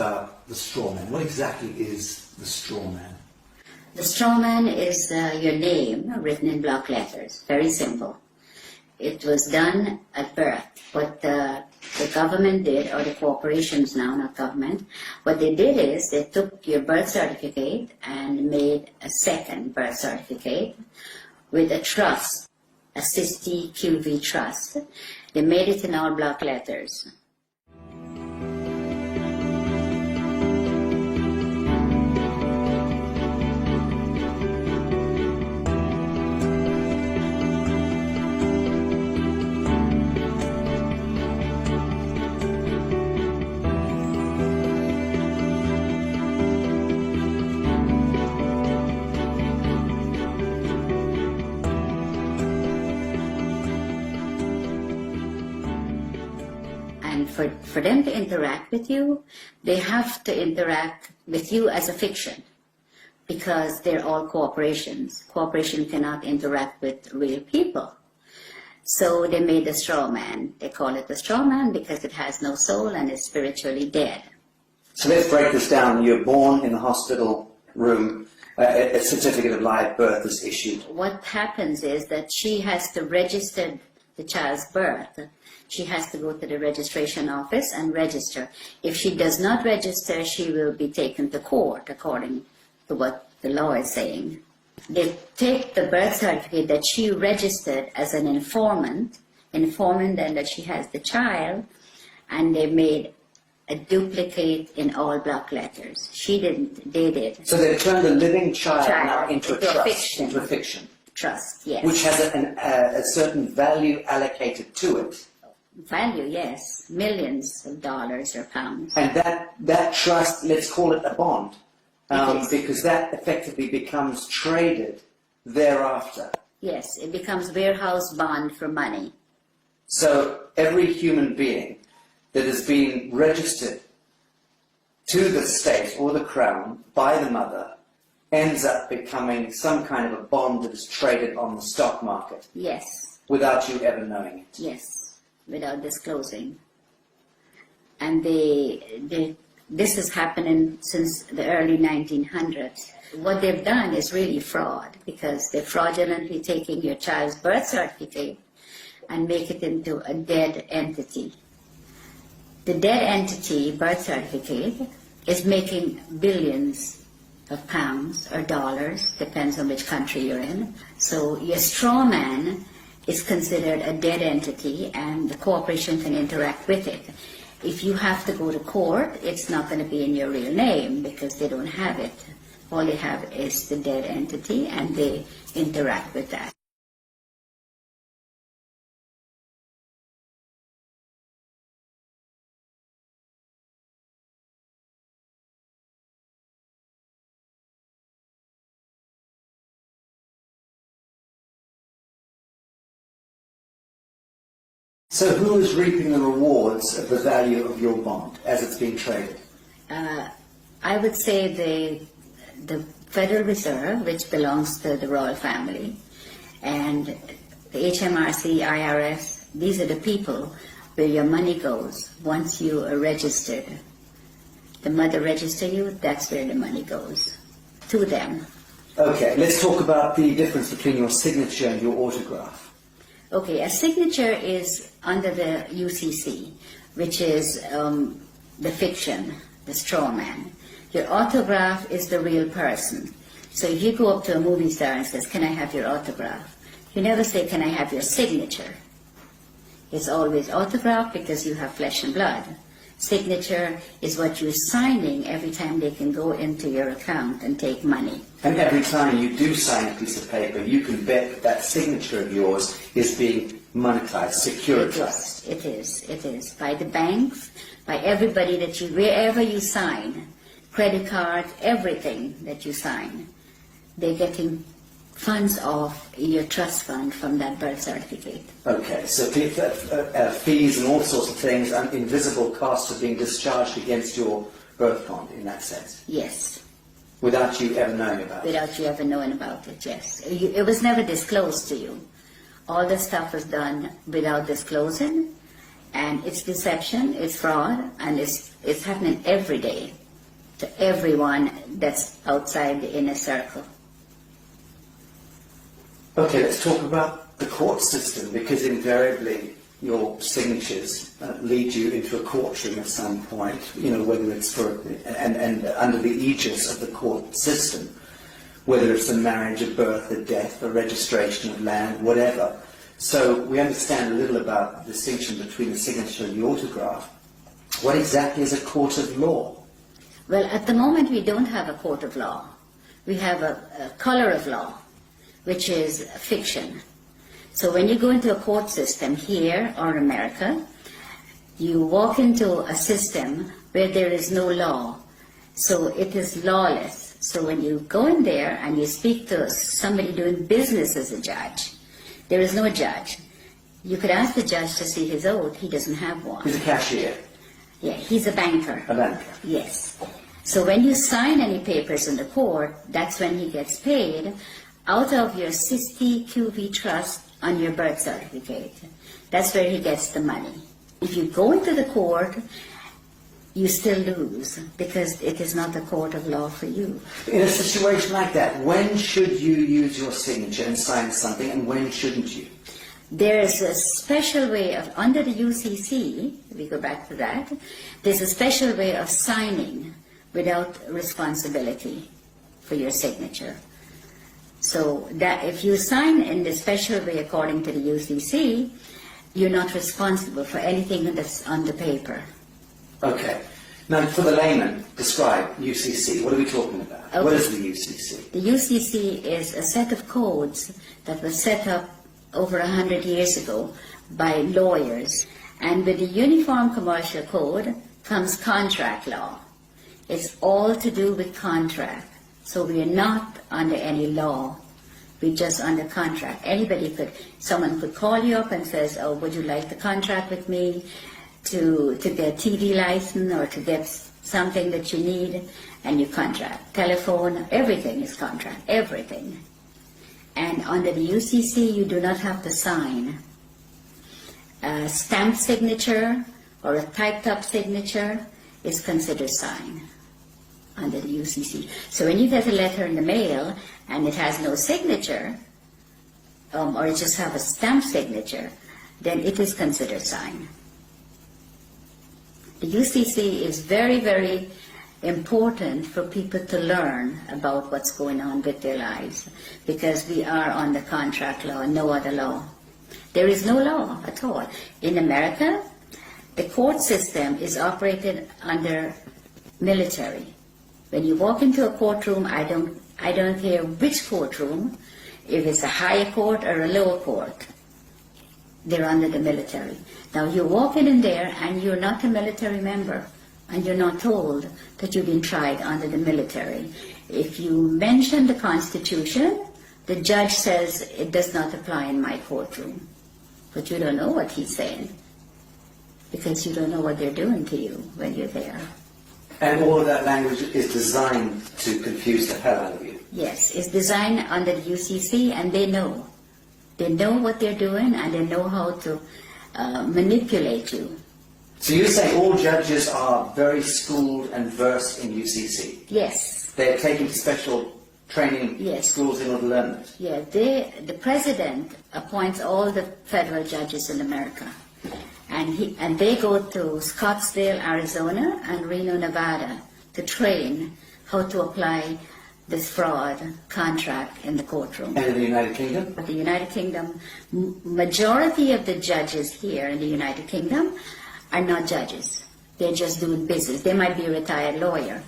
about the straw man. What exactly is the straw man? The straw man is your name written in block letters. Very simple. It was done at birth. What the government did, or the corporations now, not government, what they did is they took your birth certificate and made a second birth certificate with a trust, a STQV trust. They made it in all block letters. For them to interact with you, they have to interact with you as a fiction, because they're all corporations. Corporation cannot interact with real people. So they made the straw man. They call it the straw man because it has no soul and is spiritually dead. So let's break this down. You're born in the hospital room. A certificate of live birth is issued. What happens is that she has to register the child's birth. She has to go to the registration office and register. If she does not register, she will be taken to court, according to what the law is saying. They take the birth certificate that she registered as an informant, informing then that she has the child, and they made a duplicate in all block letters. She didn't, they did. So they turned a living child now into a trust, fiction. into a fiction. Trust, yes. Which has a certain value allocated to it. Value, yes. Millions of dollars or pounds. And that trust, let's call it a bond, because that effectively becomes traded thereafter. Yes, it becomes warehouse bond for money. So every human being that has been registered to the state or the crown by the mother ends up becoming some kind of a bond that is traded on the stock market. Yes. Without you ever knowing it. Yes. Without disclosing. And this is happening since the early 1900s. What they've done is really fraud, because they're fraudulently taking your child's birth certificate and make it into a dead entity. The dead entity birth certificate is making billions of pounds or dollars, depends on which country you're in. So your straw man is considered a dead entity, and the corporation can interact with it. If you have to go to court, it's not going to be in your real name because they don't have it. All they have is the dead entity, and they interact with that. So who is reaping the rewards of the value of your bond as it's being traded? I would say the Federal Reserve, which belongs to the royal family, and the HMRC, IRS, these are the people where your money goes once you are registered. The mother registers you, that's where the money goes, to them. Okay, let's talk about the difference between your signature and your autograph. Okay, a signature is under the UCC, which is the fiction, the straw man. Your autograph is the real person. So if you go up to a movie star and says, "Can I have your autograph?" You never say, "Can I have your signature?" It's always autograph because you have flesh and blood. Signature is what you're signing every time they can go into your account and take money. And every time you do sign a piece of paper, you can bet that that signature of yours is being monetized, securitized. It is. By the banks, by everybody that you, wherever you sign, credit cards, everything that you sign, they're getting funds off your trust fund from that birth certificate. Okay, so fees and all sorts of things, and invisible costs are being discharged against your birth bond in that sense? Yes. Without you ever knowing about it? Without you ever knowing about it, yes. It was never disclosed to you. All the stuff was done without disclosing, And it's deception, it's fraud, and it's happening every day to everyone that's outside the inner circle. Okay, let's talk about the court system, because invariably your signatures lead you into a courtroom at some point, you know, whether it's for, and under the aegis of the court system, whether it's a marriage, a birth, a death, a registration of land, whatever. So we understand a little about the distinction between the signature and the autograph. What exactly is a court of law? Well, at the moment we don't have a court of law. We have a color of law, which is fiction. So when you go into a court system here or America, you walk into a system where there is no law. So it is lawless. So when you go in there and you speak to somebody doing business as a judge, there is no judge. You could ask the judge to see his oath. He doesn't have one. He's a cashier. Yeah, he's a banker. A banker. Yes. So when you sign any papers in the court, that's when he gets paid out of your 60 QV trust on your birth certificate. That's where he gets the money. If you go into the court, you still lose because it is not a court of law for you. In a situation like that, when should you use your signature and sign something, and when shouldn't you? There is a special way of, under the UCC, we go back to that, there's a special way of signing without responsibility for your signature. So that if you sign in the special way according to the UCC, you're not responsible for anything that's on the paper. Okay. Now, for the layman, describe UCC. What are we talking about? Okay. What is the UCC? The UCC is a set of codes that was set up over 100 years ago by lawyers. And with the Uniform Commercial Code comes contract law. It's all to do with contract. So we are not under any law. We're just under contract. Someone could call you up and says, oh, would you like the contract with me to get TV license or to get something that you need, and you contract. Telephone, everything is contract, everything. And under the UCC, you do not have to sign. A stamped signature or a typed up signature is considered signed under the UCC. So when you get a letter in the mail and it has no signature, or it just have a stamped signature, then it is considered signed. The UCC is very, very important for people to learn about what's going on with their lives, because we are under contract law, no other law. There is no law at all. In America, the court system is operated under military. When you walk into a courtroom, I don't care which courtroom, if it's a higher court or a lower court, they're under the military. Now you're walking in there and you're not a military member, and you're not told that you've been tried under the military. If you mention the Constitution, the judge says it does not apply in my courtroom. But you don't know what he's saying, because you don't know what they're doing to you when you're there. And all of that language is designed to confuse the hell out of you. Yes, it's designed under the UCC, and they know. They know what they're doing, and they know how to manipulate you. So you say all judges are very schooled and versed in UCC? Yes. They're taking special training Yes. schools in order to learn it? Yeah, the president appoints all the federal judges in America. And they go to Scottsdale, Arizona and Reno, Nevada to train how to apply this fraud contract in the courtroom. And in the United Kingdom? The United Kingdom, majority of the judges here in the United Kingdom are not judges. They're just doing business. They might be a retired lawyer.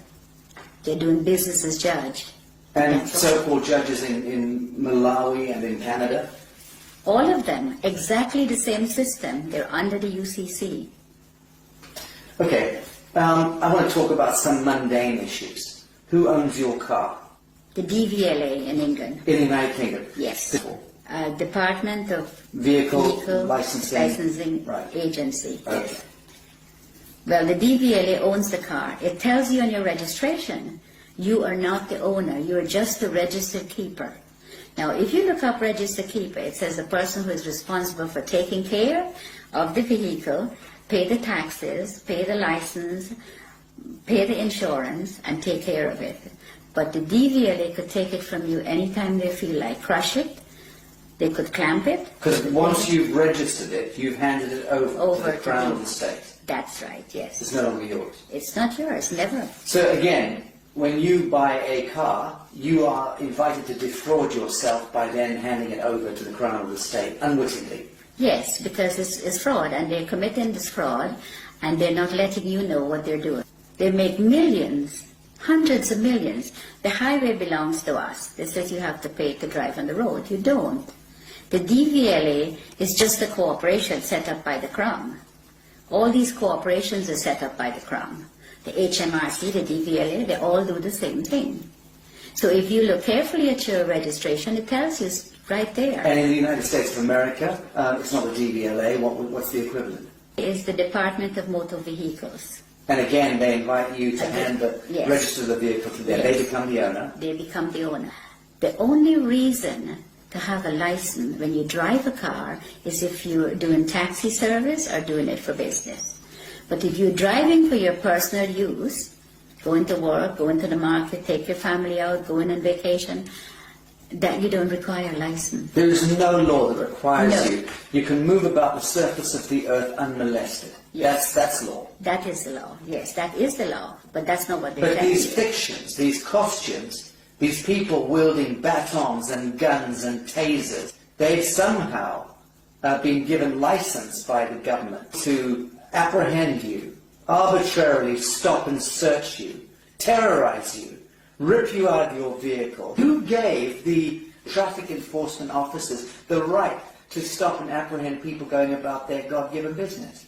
They're doing business as judge. And so-called judges in Malawi and in Canada? All of them, exactly the same system. They're under the UCC. Okay, I want to talk about some mundane issues. Who owns your car? The DVLA in England. In the United Kingdom? Yes. Department of Vehicle Licensing right. Agency. Okay. Yes. Well, the DVLA owns the car. It tells you on your registration, you are not the owner. You are just the registered keeper. Now, if you look up registered keeper, it says the person who is responsible for taking care of the vehicle pay the taxes, pay the license, pay the insurance, and take care of it. But the DVLA could take it from you anytime they feel like, crush it, they could clamp it. Because once you've registered it, you've handed it over to the Crown of the state. That's right, yes. It's no longer yours. It's not yours, never. So again, when you buy a car, you are invited to defraud yourself by then handing it over to the Crown of the state, unwittingly. Yes, because it's fraud, and they're committing this fraud, and they're not letting you know what they're doing. They make millions, hundreds of millions. The highway belongs to us. They said you have to pay to drive on the road. You don't. The DVLA is just a corporation set up by the Crown. All these corporations are set up by the Crown. The HMRC, the DVLA, they all do the same thing. So if you look carefully at your registration, it tells you right there. And in the United States of America, it's not the DVLA. What's the equivalent? It's the Department of Motor Vehicles. And again, they invite you to register the vehicle to them. Yes. They become the owner. They become the owner. The only reason to have a license when you drive a car is if you're doing taxi service or doing it for business. But if you're driving for your personal use, going to work, going to the market, take your family out, going on vacation, that you don't require a license. There is no law that requires No. you. You can move about the surface of the earth unmolested. Yes. That's law. That is the law. Yes, that is the law. But that's not what they're But telling these you. fictions, these costumes, these people wielding batons and guns and tasers, they've somehow been given license by the government to apprehend you, arbitrarily stop and search you, terrorize you, rip you out of your vehicle. Who gave the traffic enforcement officers the right to stop and apprehend people going about their God-given business?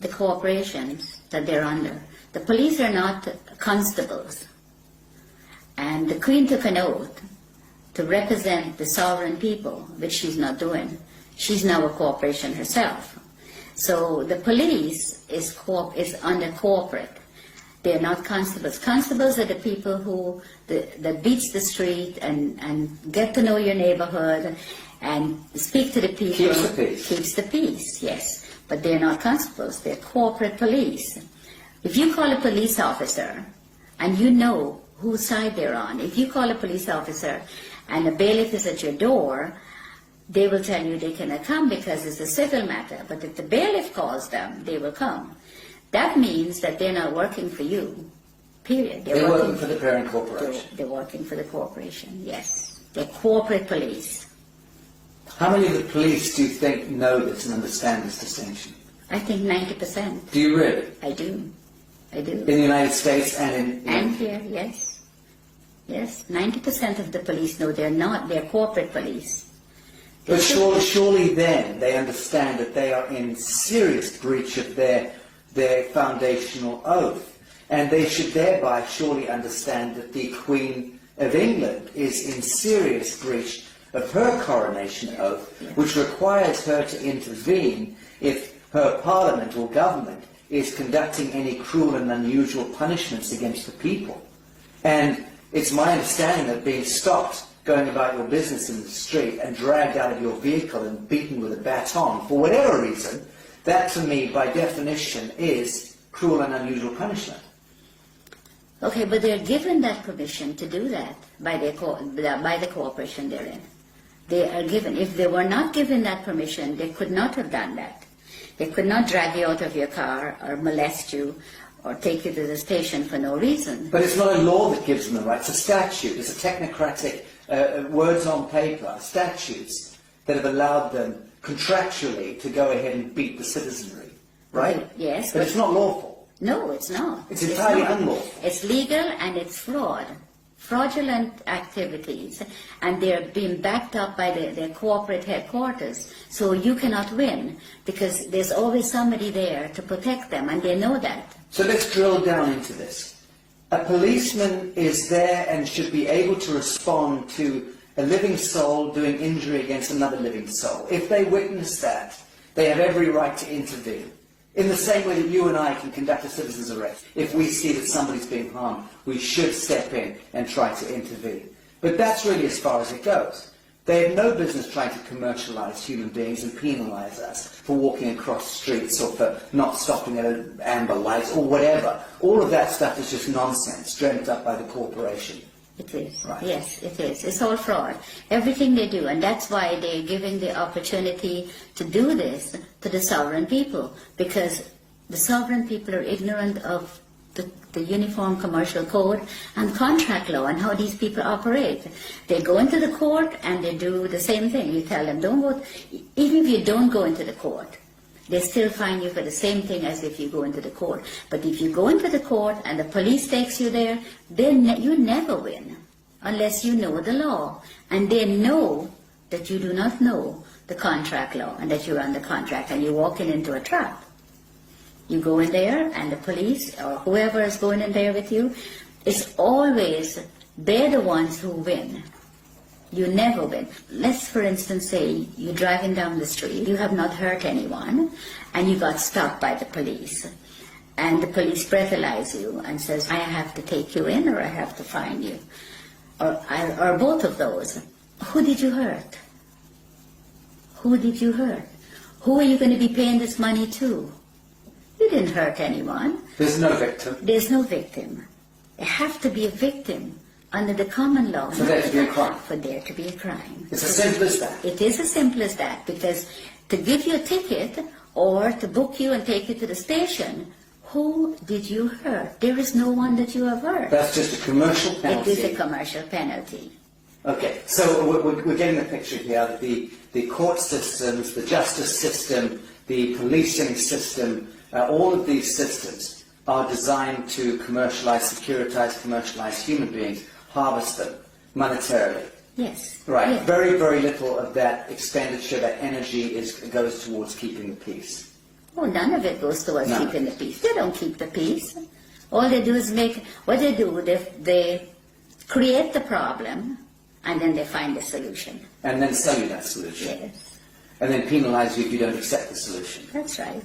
The corporations that they're under. The police are not constables. And the Queen took an oath to represent the sovereign people, which she's not doing. She's now a corporation herself. So the police is under corporate. They're not constables. Constables are the people who that beats the street and get to know your neighborhood and speak to the people. Keeps the peace. Keeps the peace, yes. But they're not constables. They're corporate police. If you call a police officer and you know whose side they're on, if you call a police officer and a bailiff is at your door, they will tell you they cannot come because it's a civil matter. But if the bailiff calls them, they will come. That means that they're not working for you, period. They're working for the parent corporation. They're working for the corporation, yes. They're corporate police. How many of the police do you think know this and understand this distinction? I think 90%. Do you really? I do. I do. In the United States and in... And here, yes. Yes, 90% of the police know they're corporate police. But surely then they understand that they are in serious breach of their foundational oath. And they should thereby surely understand that the Queen of England is in serious breach of her coronation oath, which requires her to intervene if her parliament or government is conducting any cruel and unusual punishments against the people. And it's my understanding that being stopped going about your business in the street and dragged out of your vehicle and beaten with a baton for whatever reason, that to me by definition is cruel and unusual punishment. Okay, but they're given that permission to do that by the corporation they're in. They are given. If they were not given that permission, they could not have done that. They could not drag you out of your car or molest you or take you to the station for no reason. But it's not a law that gives them the right. It's a statute. It's a technocratic words on paper, statutes that have allowed them contractually to go ahead and beat the citizenry, right? Yes. But it's not lawful. No, it's not. It's entirely not. unlawful. It's legal and it's fraud. Fraudulent activities, and they're being backed up by their corporate headquarters. So you cannot win because there's always somebody there to protect them, and they know that. So let's drill down into this. A policeman is there and should be able to respond to a living soul doing injury against another living soul. If they witness that, they have every right to intervene. In the same way that you and I can conduct a citizen's arrest. If we see that somebody's being harmed, we should step in and try to intervene. But that's really as far as it goes. They have no business trying to commercialize human beings and penalize us for walking across streets or for not stopping at an amber light or whatever. All of that stuff is just nonsense dreamt up by the corporation. It is. Right. Yes, it is. It's all fraud. Everything they do, and that's why they're giving the opportunity to do this to the sovereign people, because the sovereign people are ignorant of the Uniform Commercial Code and contract law and how these people operate. They go into the court and they do the same thing. You tell them, don't go, even if you don't go into the court, they still fine you for the same thing as if you go into the court. But if you go into the court and the police takes you there, then you never win unless you know the law. And they know that you do not know the contract law and that you're under contract and you're walking into a trap. You go in there and the police or whoever is going in there with you, it's always they're the ones who win. You never win. Let's, for instance, say you're driving down the street, you have not hurt anyone, and you got stopped by the police. And the police breathalyze you and says, I have to take you in or I have to fine you. Or both of those. Who did you hurt? Who did you hurt? Who are you going to be paying this money to? You didn't hurt anyone. There's no victim. There's no victim. There have to be a victim under the common law. For there to be a crime. For there to be a crime. It's as simple as that. It is as simple as that, because to give you a ticket or to book you and take you to the station, who did you hurt? There is no one that you have hurt. That's just a commercial penalty. It is a commercial penalty. Okay, so we're getting the picture here that the court systems, the justice system, the policing system, all of these systems are designed to commercialize human beings, harvest them monetarily. Yes. Right. Yes. Very, very little of that expenditure, that energy goes towards keeping the peace. Oh, none of it goes towards None. keeping the peace. They don't keep the peace. All they do is they create the problem and then they find the solution. And then sell you that solution. Yes. And then penalize you if you don't accept the solution. That's right.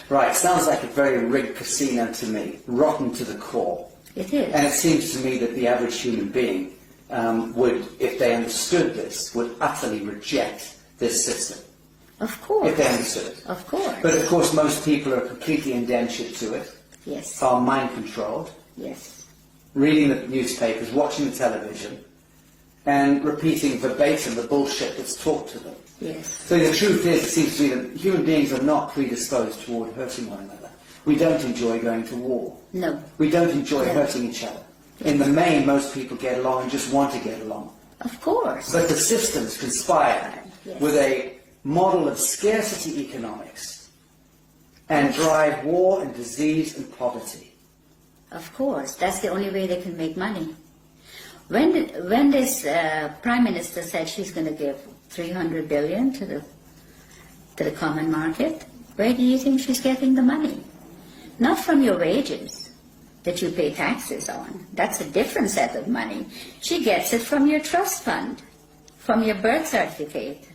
Right, sounds like a very rigged casino to me, rotten to the core. It is. And it seems to me that the average human being would, if they understood this, would utterly reject this system. Of course. If they understood it. Of course. But of course most people are completely indentured to it, Yes. are mind controlled, Yes. reading the newspapers, watching the television, and repeating verbatim the bullshit that's taught to them. Yes. So the truth is, it seems to me that human beings are not predisposed toward hurting one another. We don't enjoy going to war. No. We don't enjoy No. hurting each other. In the main, most people get along and just want to get along. Of course. But the systems conspire Yes. with a model of scarcity economics and drive war and disease and poverty. Of course. That's the only way they can make money. When this Prime Minister said she's going to give 300 billion to the common market, where do you think she's getting the money? Not from your wages that you pay taxes on. That's a different set of money. She gets it from your trust fund, from your birth certificate.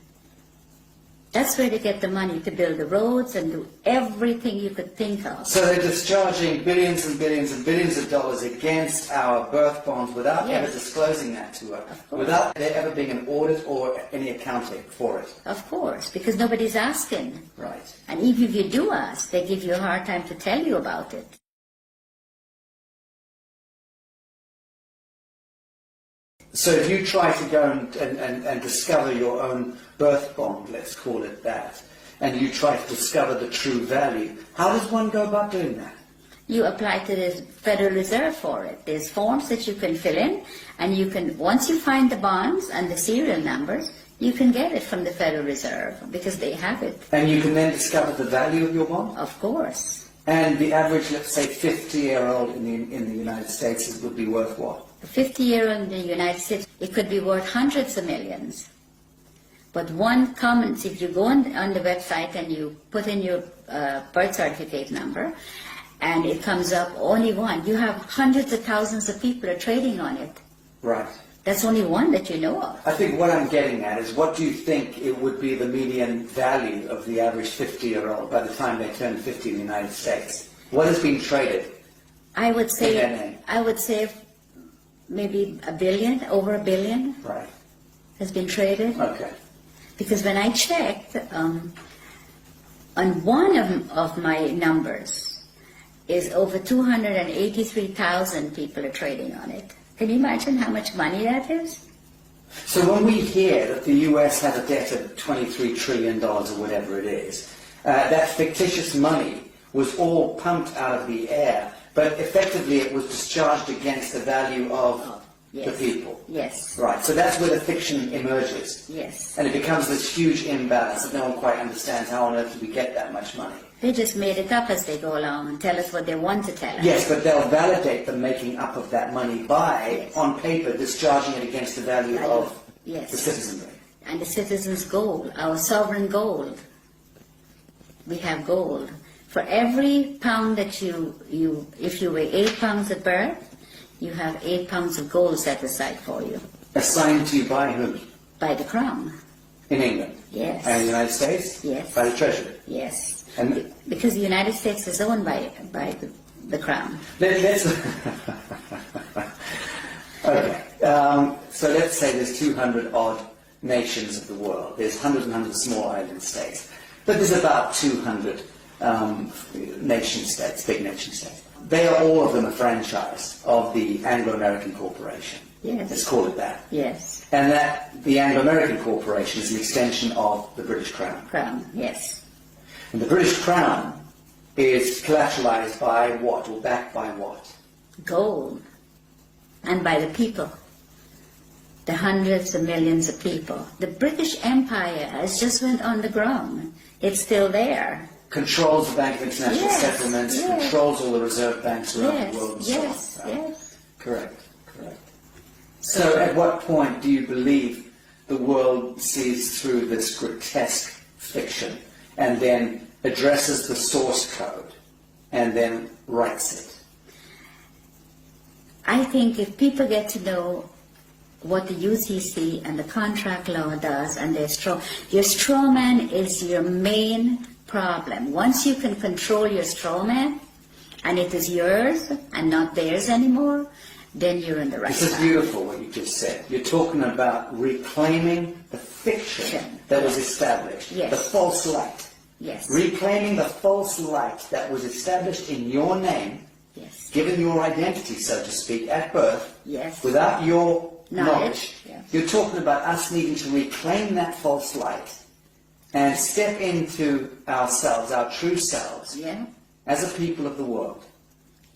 That's where they get the money to build the roads and do everything you could think of. So they're discharging billions and billions and billions of dollars against our birth bonds without Yes. ever disclosing that to her, Of course. without there ever being an audit or any accounting for it. Of course, because nobody's asking. Right. And even if you do ask, they give you a hard time to tell you about it. So if you try to go and discover your own birth bond, let's call it that, and you try to discover the true value, how does one go about doing that? You apply to the Federal Reserve for it. There's forms that you can fill in, and you can, once you find the bonds and the serial numbers, you can get it from the Federal Reserve because they have it. And you can then discover the value of your bond? Of course. And the average, let's say, 50-year-old in the United States would be worth what? A 50-year-old in the United States, it could be worth hundreds of millions. But one comments, if you go on the website and you put in your birth certificate number, and it comes up only one, you have hundreds of thousands of people are trading on it. Right. That's only one that you know of. I think what I'm getting at is, what do you think it would be the median value of the average 50-year-old by the time they turn 50 in the United States? What is being traded? I would say, in that name? maybe $1 billion, over $1 billion. Right. has been traded. Okay. Because when I checked, on one of my numbers is over 283,000 people are trading on it. Can you imagine how much money that is? So when we hear that the US has a debt of $23 trillion or whatever it is, that fictitious money was all pumped out of the air, but effectively it was discharged against the value of the people. Yes. Right, so that's where the fiction emerges. Yes. And it becomes this huge imbalance that no one quite understands. How on earth do we get that much money? They just made it up as they go along and tell us what they want to tell us. Yes, but they'll validate the making up of that money by, on paper, discharging it against the value of the citizenry. And the citizens' gold, our sovereign gold. We have gold. For every pound that if you weigh 8 pounds at birth, you have 8 pounds of gold set aside for you. Assigned to you by whom? By the Crown. In England? Yes. And the United States? Yes. By the Treasury? Yes. And because the United States is owned by the Crown. Let's okay. So let's say there's 200 odd nations of the world. There's hundreds and hundreds of small island states. But there's about 200 nation states, big nation states. They are all of them a franchise of the Anglo-American Corporation. Yes. Let's call it that. Yes. And that the Anglo-American Corporation is an extension of the British Crown. Crown, yes. And the British Crown is collateralized by what, or backed by what? Gold. And by the people. The hundreds of millions of people. The British Empire has just went underground. It's still there. Controls the Bank of International Settlements, controls all the reserve banks around the world and so on. Yes. Correct, correct. So at what point do you believe the world sees through this grotesque fiction and then addresses the source code and then writes it? I think if people get to know what the UCC and the contract law does, and your straw man is your main problem. Once you can control your straw man, and it is yours and not theirs anymore, then you're in the right This is path. beautiful what you just said. You're talking about reclaiming the fiction that was established, Yes. the false light. Yes. Reclaiming the false light that was established in your name, Yes. given your identity, so to speak, at birth, Yes. without your Knowledge, knowledge. yes. You're talking about us needing to reclaim that false light and step into ourselves, our true selves, Yeah. as a people of the world,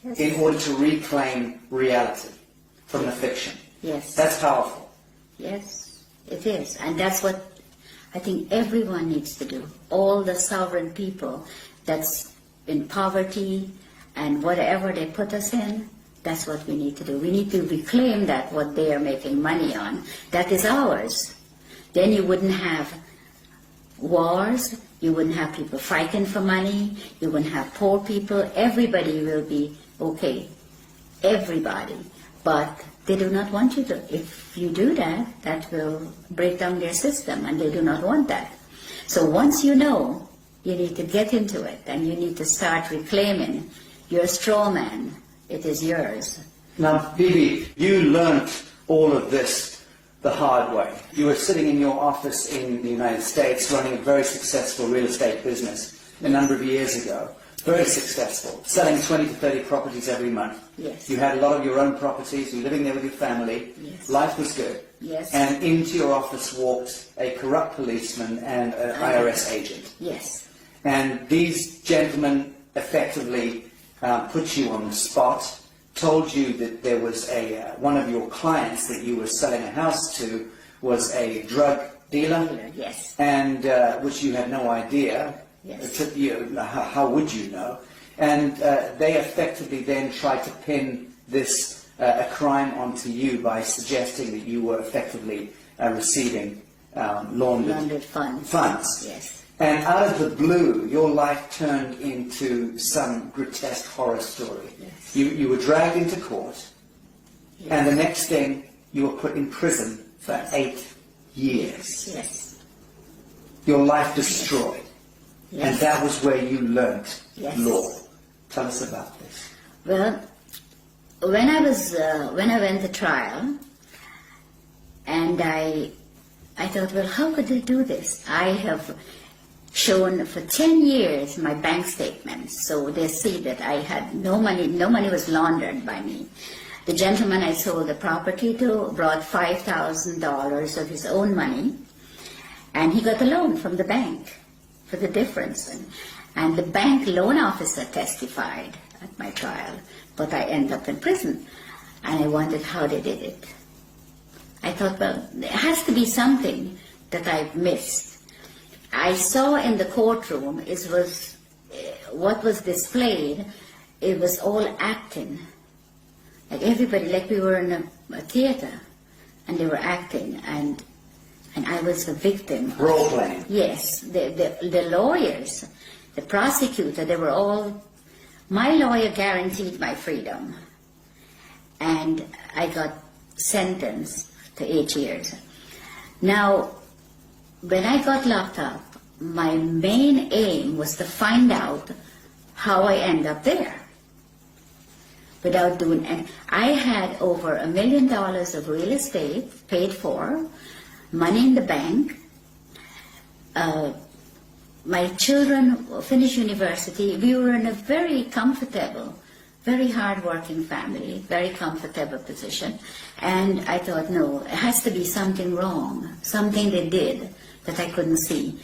Yes. in order to reclaim reality from the fiction. Yes. That's powerful. Yes, it is. And that's what I think everyone needs to do. All the sovereign people that's in poverty and whatever they put us in, that's what we need to do. We need to reclaim that what they are making money on. That is ours. Then you wouldn't have wars, you wouldn't have people fighting for money, you wouldn't have poor people. Everybody will be okay. Everybody. But they do not want you to. If you do that, that will break down their system, and they do not want that. So once you know, you need to get into it, and you need to start reclaiming your straw man. It is yours. Now, Bibi, you learnt all of this the hard way. You were sitting in your office in the United States running a very successful real estate business a number of years ago. Very successful, selling 20 to 30 properties every month. Yes. You had a lot of your own properties, you were living there with your family. Yes. Life was good. Yes. And into your office walked a corrupt policeman and an IRS agent. Yes. And these gentlemen effectively put you on the spot, told you that there was one of your clients that you were selling a house to was a drug dealer, Yes. and which you had no idea. Yes. How would you know? And they effectively then tried to pin this a crime onto you by suggesting that you were effectively receiving laundered funds. Yes. And out of the blue, your life turned into some grotesque horror story. Yes. You were dragged into court, Yes. and the next thing you were put in prison for 8 years. Yes. Your life destroyed. Yes. And that was where you learnt Yes. law. Tell us about this. Well, when I went to trial, and I I thought, well, how could they do this? I have shown for 10 years my bank statements, so they see that I had no money was laundered by me. The gentleman I sold the property to brought $5,000 of his own money, and he got a loan from the bank for the difference. And the bank loan officer testified at my trial, but I ended up in prison. And I wondered how they did it. I thought, well, there has to be something that I've missed. I saw in the courtroom, it was what was displayed, it was all acting. Like everybody, like we were in a theater, and they were acting, and I was the victim. Role playing. Yes, the lawyers, the prosecutor, they were all. My lawyer guaranteed my freedom, and I got sentenced to 8 years. Now, when I got locked up, my main aim was to find out how I end up there. Without doing, and I had over $1 million of real estate paid for, money in the bank. My children finished university. We were in a very comfortable, very hard-working family, very comfortable position. And I thought, no, it has to be something wrong, something they did that I couldn't see.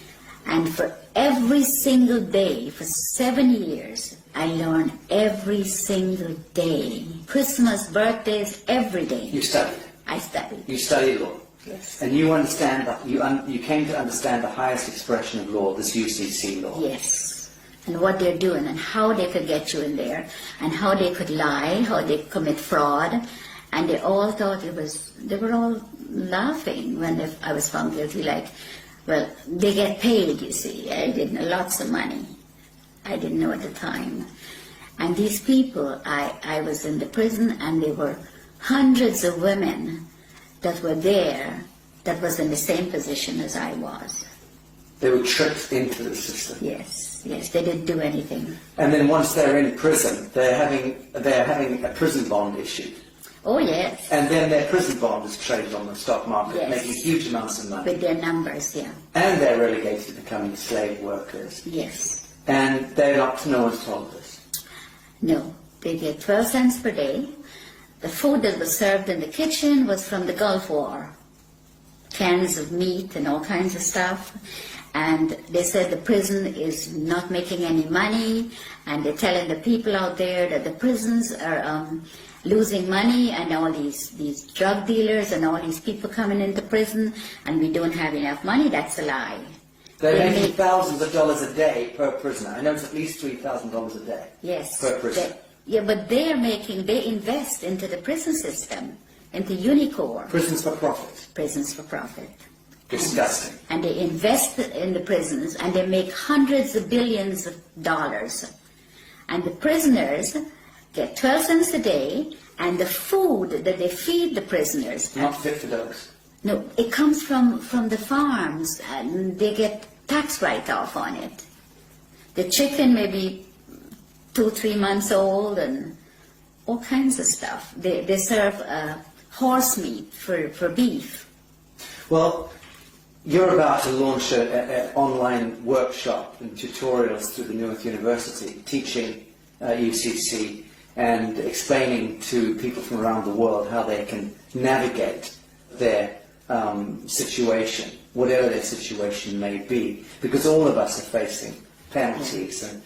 And for every single day, for 7 years, I learned every single day. Christmas, birthdays, every day. You studied. I studied. You studied law. Yes. And you understand that you came to understand the highest expression of law, this UCC law. Yes. And what they're doing and how they could get you in there and how they could lie, how they commit fraud. And they all thought they were all laughing when I was found guilty, like, well, they get paid, you see. I didn't know, lots of money. I didn't know at the time. And these people, I was in the prison, and there were hundreds of women that were there that was in the same position as I was. They were tricked into the system. Yes, yes, they didn't do anything. And then once they're in prison, they're having a prison bond issued. Oh, yes. And then their prison bond is traded on the stock market, Yes. making huge amounts of money. With their numbers, yeah. And they're relegated to becoming slave workers. Yes. And no one's told this. No, they get 12 cents per day. The food that was served in the kitchen was from the Gulf War. Cans of meat and all kinds of stuff. And they said the prison is not making any money, and they're telling the people out there that the prisons are losing money, and all these drug dealers and all these people coming into prison, and we don't have enough money. That's a lie. They're making thousands of dollars a day per prisoner. I know it's at least $3,000 a day. Yes. Per prisoner. Yeah, but they invest into the prison system, into Unicorn. Prisons for profit. Prisons for profit. Disgusting. And they invest in the prisons, and they make hundreds of billions of dollars. And the prisoners get 12 cents a day, and the food that they feed the prisoners... Not fit for dogs. No, it comes from the farms, and they get tax write-off on it. The chicken may be 2-3 months old, and all kinds of stuff. They serve horse meat for beef. Well, you're about to launch an online workshop and tutorials through the Newark University, teaching UCC and explaining to people from around the world how they can navigate their situation, whatever their situation may be, because all of us are facing penalties and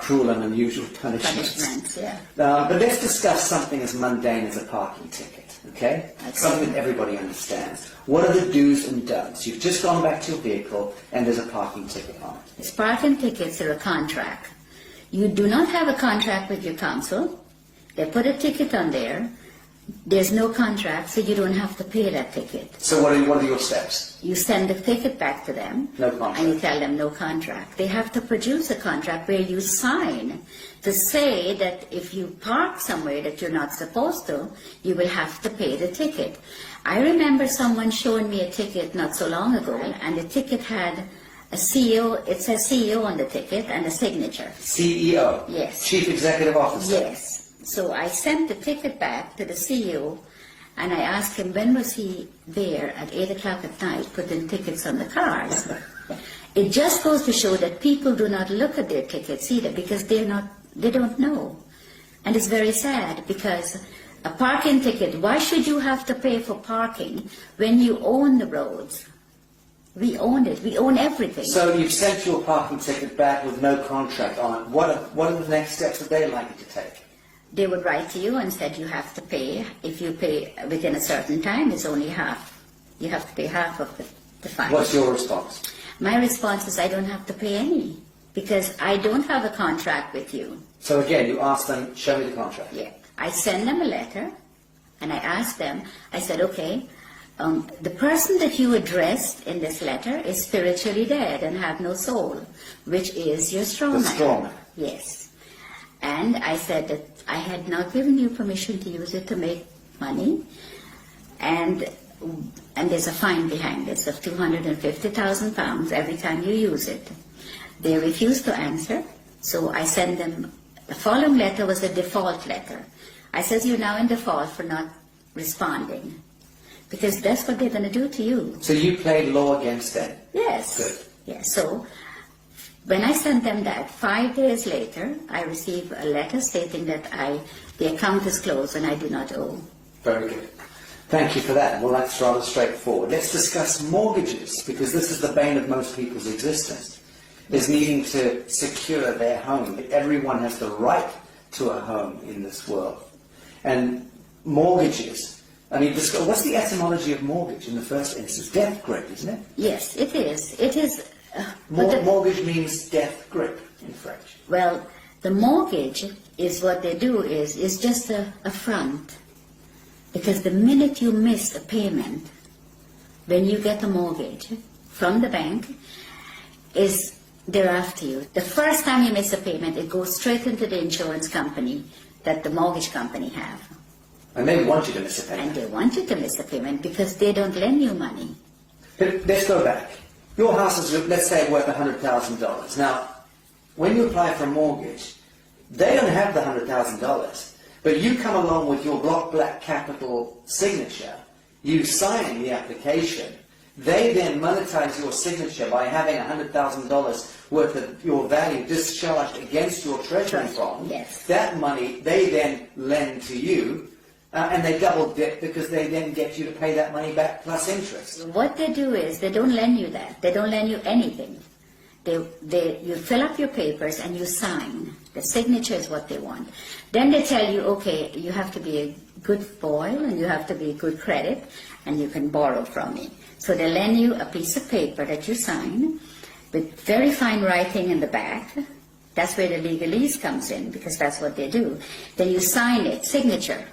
cruel and unusual punishments. Yeah. But let's discuss something as mundane as a parking ticket, okay? Something that everybody understands. What are the do's and don'ts? You've just gone back to your vehicle and there's a parking ticket on it. These parking tickets are a contract. You do not have a contract with your council. They put a ticket on there. There's no contract, so you don't have to pay that ticket. So what are your steps? You send the ticket back to them, No contract. and you tell them no contract. They have to produce a contract where you sign to say that if you park somewhere that you're not supposed to, you will have to pay the ticket. I remember someone showing me a ticket not so long ago, and the ticket had a CEO, it says CEO on the ticket, and a signature. CEO? Yes. Chief Executive Officer? Yes. So I sent the ticket back to the CEO, And I asked him, when was he there at 8 o'clock at night putting tickets on the cars? It just goes to show that people do not look at their tickets either because they don't know. And it's very sad because a parking ticket, why should you have to pay for parking when you own the roads? We own it. We own everything. So you've sent your parking ticket back with no contract on it. What are the next steps that they'd like you to take? They would write to you and said you have to pay. If you pay within a certain time, it's only half. You have to pay half of the fine. What's your response? My response is I don't have to pay any because I don't have a contract with you. So again, you ask them, show me the contract. Yeah. I send them a letter and I ask them, I said, okay, the person that you addressed in this letter is spiritually dead and have no soul, which is your straw man. The straw man. Yes. And I said that I had not given you permission to use it to make money, and there's a fine behind this of £250,000 every time you use it. They refused to answer, so I sent them, the following letter was a default letter. I said, you're now in default for not responding, because that's what they're going to do to you. So you played law against them? Yes. Good. Yes, so when I sent them that, 5 days later, I received a letter stating that the account is closed and I do not owe. Very good. Thank you for that. Well, that's rather straightforward. Let's discuss mortgages, because this is the bane of most people's existence, is needing to secure their home. Everyone has the right to a home in this world. And mortgages, I mean, what's the etymology of mortgage in the first instance? Death grip, isn't it? Yes, it is. It is. Mortgage means death grip in French. Well, the mortgage is what they do is just a front. Because the minute you miss a payment, when you get a mortgage from the bank, they're after you. The first time you miss a payment, it goes straight into the insurance company that the mortgage company have. And they want you to miss a payment. And they want you to miss a payment because they don't lend you money. But let's go back. Your house is, let's say, worth $100,000. Now, when you apply for a mortgage, they don't have the $100,000. But you come along with your block black capital signature, you sign the application, they then monetize your signature by having $100,000 worth of your value discharged against your treasury bond. Yes. That money they then lend to you, and they double dip because they then get you to pay that money back plus interest. What they do is they don't lend you that. They don't lend you anything. You fill up your papers and you sign. The signature is what they want. Then they tell you, okay, you have to be a good boy and you have to be good credit and you can borrow from me. So they lend you a piece of paper that you sign with very fine writing in the back. That's where the legalese comes in because that's what they do. Then you sign it, signature.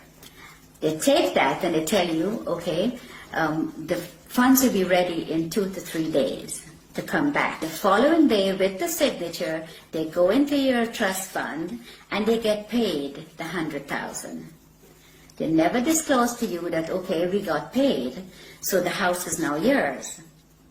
They take that and they tell you, okay, the funds will be ready in 2 to 3 days to come back. The following day with the signature, they go into your trust fund and they get paid the $100,000. They never disclose to you that, okay, we got paid, so the house is now yours.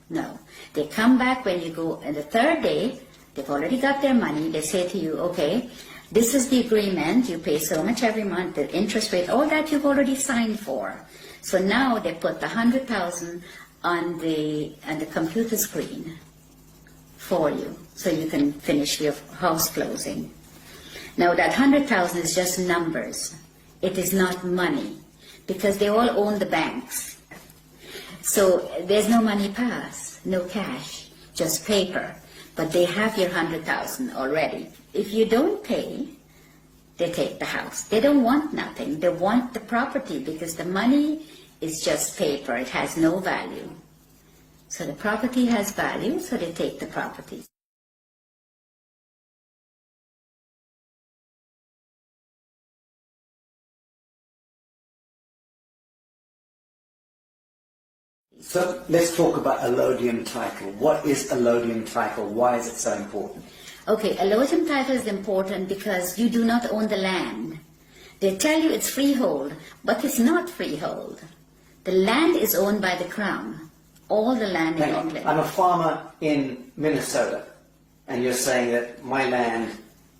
No. They come back when you go, and the third day, they've already got their money. They say to you, okay, this is the agreement. You pay so much every month, the interest rate, all that you've already signed for. So now they put the $100,000 on the computer screen for you, so you can finish your house closing. Now that $100,000 is just numbers. It is not money, because they all own the banks. So there's no money pass, no cash, just paper. But they have your $100,000 already. If you don't pay, they take the house. They don't want nothing. They want the property because the money is just paper. It has no value. So the property has value, so they take the property. So let's talk about allodium title. What is allodium title? Why is it so important? Okay, allodium title is important because you do not own the land. They tell you it's freehold, but it's not freehold. The land is owned by the Crown. All the land in England. I'm a farmer in Minnesota, and you're saying that my land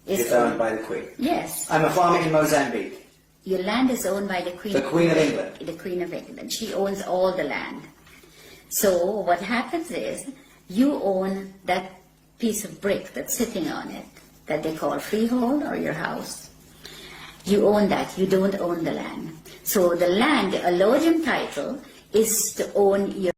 is owned by the Queen. Yes. I'm a farmer in Mozambique, Your land is owned by the Queen. The Queen of England. The Queen of England. She owns all the land. So what happens is you own that piece of brick that's sitting on it that they call freehold or your house. You own that. You don't own the land. So the land, the allodium title, is to own your